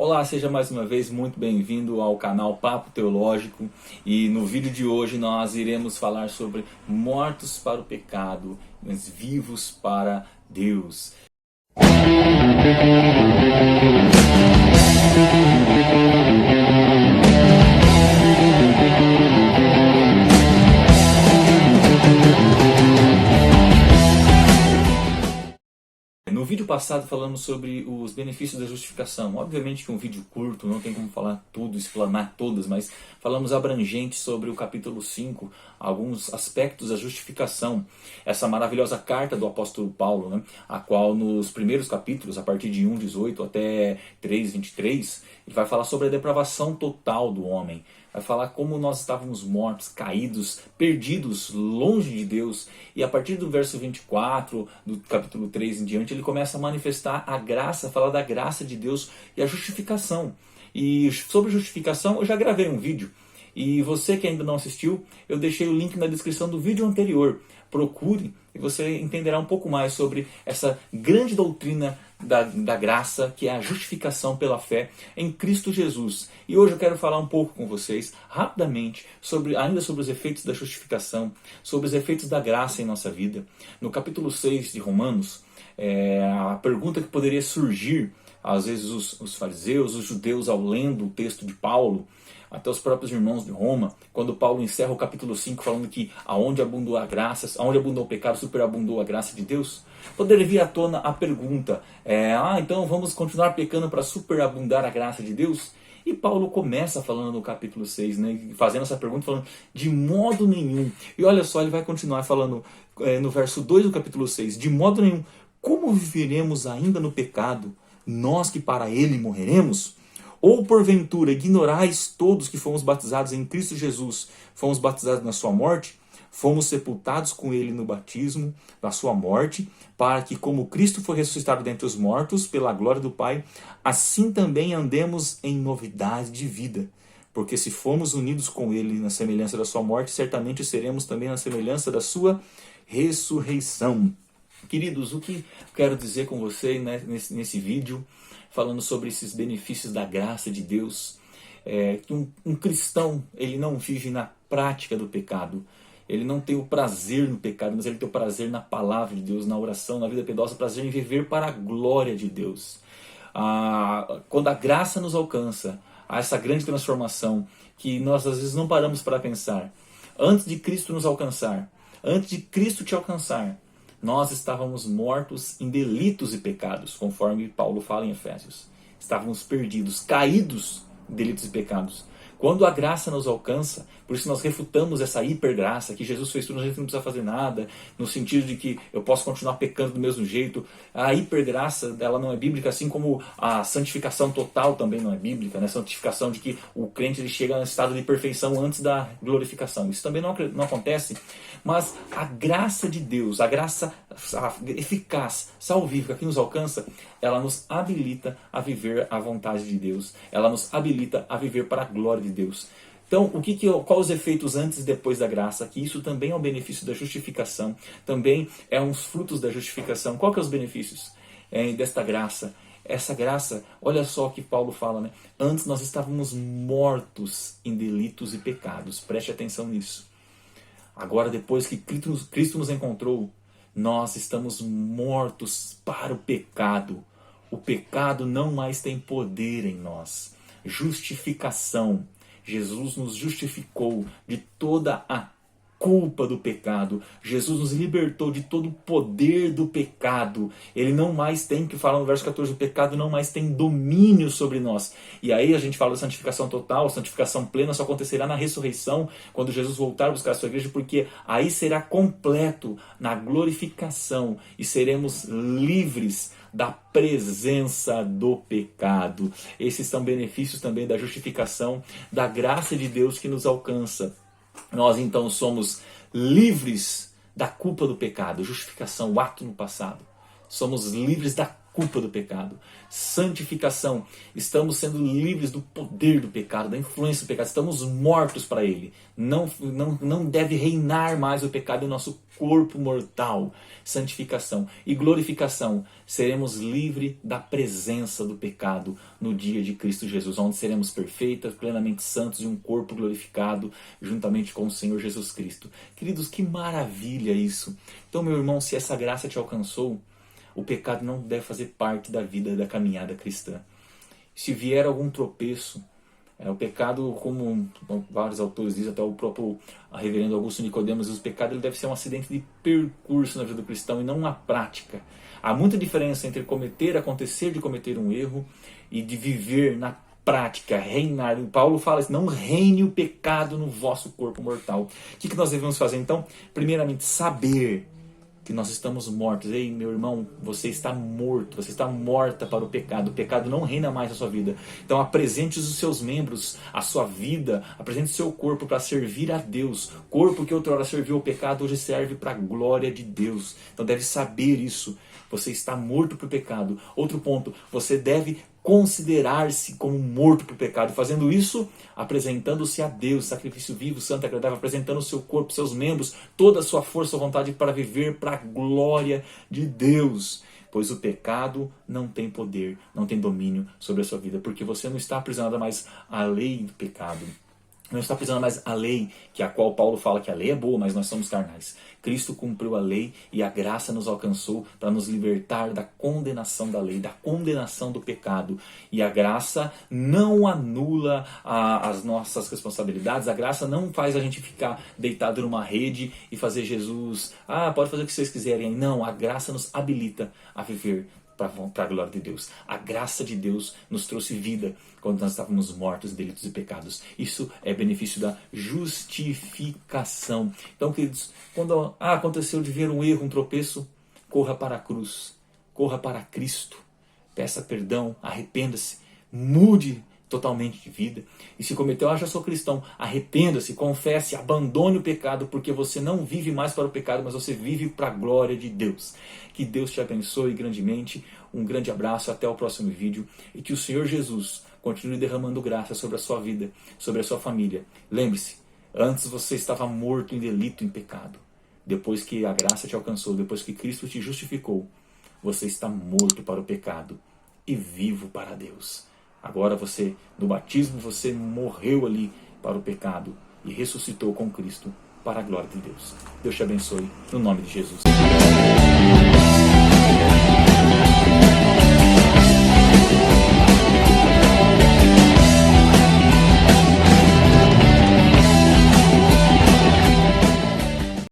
Olá, seja mais uma vez muito bem-vindo ao canal Papo Teológico, e no vídeo de hoje nós iremos falar sobre mortos para o pecado, mas vivos para Deus. No vídeo passado falamos sobre os benefícios da justificação. Obviamente que um vídeo curto, não tem como falar tudo, explanar todas, mas falamos abrangente sobre o capítulo 5, alguns aspectos da justificação. Essa maravilhosa carta do apóstolo Paulo, né, a qual nos primeiros capítulos, a partir de 1:18 até 3:23, ele vai falar sobre a depravação total do homem. Vai falar como nós estávamos mortos, caídos, perdidos, longe de Deus. E a partir do verso 24, do capítulo 3 em diante, ele começa a manifestar a graça, falar da graça de Deus e a justificação. E sobre justificação eu já gravei um vídeo. E você que ainda não assistiu, eu deixei o link na descrição do vídeo anterior. Procure e você entenderá um pouco mais sobre essa grande doutrina da graça, que é a justificação pela fé em Cristo Jesus. E hoje eu quero falar um pouco com vocês, rapidamente, ainda sobre os efeitos da justificação, sobre os efeitos da graça em nossa vida. No capítulo 6 de Romanos, a pergunta que poderia surgir, às vezes os fariseus, os judeus, ao lendo o texto de Paulo, até os próprios irmãos de Roma, quando Paulo encerra o capítulo 5 falando que aonde abundou a graça, aonde abundou o pecado, superabundou a graça de Deus, poderia vir à tona a pergunta, então vamos continuar pecando para superabundar a graça de Deus? E Paulo começa falando no capítulo 6, né, fazendo essa pergunta, falando de modo nenhum. E olha só, ele vai continuar falando no verso 2 do capítulo 6, de modo nenhum, como viveremos ainda no pecado, nós que para ele morreremos? Ou porventura ignorais todos que fomos batizados em Cristo Jesus, fomos batizados na sua morte, fomos sepultados com ele no batismo da sua morte, para que como Cristo foi ressuscitado dentre os mortos pela glória do Pai, assim também andemos em novidade de vida. Porque se formos unidos com ele na semelhança da sua morte, certamente seremos também na semelhança da sua ressurreição. Queridos, o que quero dizer com você, né, nesse vídeo, falando sobre esses benefícios da graça de Deus, que um cristão, ele não vive na prática do pecado, ele não tem o prazer no pecado, mas ele tem o prazer na palavra de Deus, na oração, na vida piedosa, prazer em viver para a glória de Deus. Quando a graça nos alcança, há essa grande transformação que nós às vezes não paramos para pensar. Antes de Cristo nos alcançar, antes de Cristo te alcançar, nós estávamos mortos em delitos e pecados, conforme Paulo fala em Efésios. Estávamos perdidos, caídos em delitos e pecados. Quando a graça nos alcança, por isso nós refutamos essa hipergraça, que Jesus fez tudo, a gente não precisa fazer nada, no sentido de que eu posso continuar pecando do mesmo jeito. A hipergraça, ela não é bíblica, assim como a santificação total também não é bíblica, né? Santificação de que o crente ele chega no estado de perfeição antes da glorificação. Isso também não acontece, mas a graça de Deus, a graça eficaz, salvífica que nos alcança, ela nos habilita a viver a vontade de Deus, ela nos habilita a viver para a glória de Deus. Então, quais os efeitos antes e depois da graça? Que isso também é um benefício da justificação, também é uns frutos da justificação. Qual que é os benefícios desta graça? Essa graça, olha só o que Paulo fala, né? Antes nós estávamos mortos em delitos e pecados, preste atenção nisso. Agora, depois que Cristo nos encontrou, nós estamos mortos para o pecado. O pecado não mais tem poder em nós. Justificação. Jesus nos justificou de toda a culpa do pecado. Jesus nos libertou de todo o poder do pecado. Ele não mais tem, que fala no verso 14, o pecado não mais tem domínio sobre nós. E aí a gente fala de santificação total, santificação plena, só acontecerá na ressurreição, quando Jesus voltar a buscar a sua igreja, porque aí será completo na glorificação e seremos livres da presença do pecado. Esses são benefícios também da justificação, da graça de Deus que nos alcança. Nós então somos livres da culpa do pecado, justificação, o ato no passado. Somos livres da culpa do pecado. Santificação, estamos sendo livres do poder do pecado, da influência do pecado, estamos mortos para ele. Não deve reinar mais o pecado em nosso corpo mortal. Santificação e glorificação, seremos livres da presença do pecado no dia de Cristo Jesus, onde seremos perfeitos, plenamente santos e um corpo glorificado juntamente com o Senhor Jesus Cristo. Queridos, que maravilha isso! Então, meu irmão, se essa graça te alcançou, o pecado não deve fazer parte da vida, da caminhada cristã. Se vier algum tropeço, o pecado, como vários autores dizem, até o próprio reverendo Augusto Nicodemos, o pecado ele deve ser um acidente de percurso na vida do cristão e não uma prática. Há muita diferença entre acontecer de cometer um erro e de viver na prática, reinar. Paulo fala isso, não reine o pecado no vosso corpo mortal. O que nós devemos fazer então? Primeiramente, saber que nós estamos mortos. Ei, meu irmão, você está morto, você está morta para o pecado não reina mais na sua vida. Então apresente os seus membros, a sua vida, apresente o seu corpo para servir a Deus. Corpo que outrora serviu ao pecado, hoje serve para a glória de Deus. Então deve saber isso, você está morto para o pecado. Outro ponto, você deve considerar-se como morto para o pecado, fazendo isso, apresentando-se a Deus, sacrifício vivo, santo e agradável, apresentando o seu corpo, seus membros, toda a sua força e vontade para viver para a glória de Deus. Pois o pecado não tem poder, não tem domínio sobre a sua vida, porque você não está aprisionado mais à lei do pecado. Não está aprisionado mais à lei, que a qual Paulo fala que a lei é boa, mas nós somos carnais. Cristo cumpriu a lei e a graça nos alcançou para nos libertar da condenação da lei, da condenação do pecado. E a graça não anula as nossas responsabilidades, a graça não faz a gente ficar deitado numa rede e fazer Jesus, pode fazer o que vocês quiserem. Não, a graça nos habilita a viver para a glória de Deus. A graça de Deus nos trouxe vida quando nós estávamos mortos em delitos e pecados. Isso é benefício da justificação. Então, queridos, quando aconteceu de ver um erro, um tropeço, corra para a cruz, corra para Cristo, peça perdão, arrependa-se, mude totalmente de vida. E se cometeu, já sou cristão, arrependa-se, confesse, abandone o pecado, porque você não vive mais para o pecado, mas você vive para a glória de Deus. Que Deus te abençoe grandemente, um grande abraço, até o próximo vídeo, e que o Senhor Jesus continue derramando graça sobre a sua vida, sobre a sua família. Lembre-se, antes você estava morto em delito, em pecado. Depois que a graça te alcançou, depois que Cristo te justificou, você está morto para o pecado e vivo para Deus. Agora você, no batismo, você morreu ali para o pecado e ressuscitou com Cristo para a glória de Deus. Deus te abençoe, no nome de Jesus.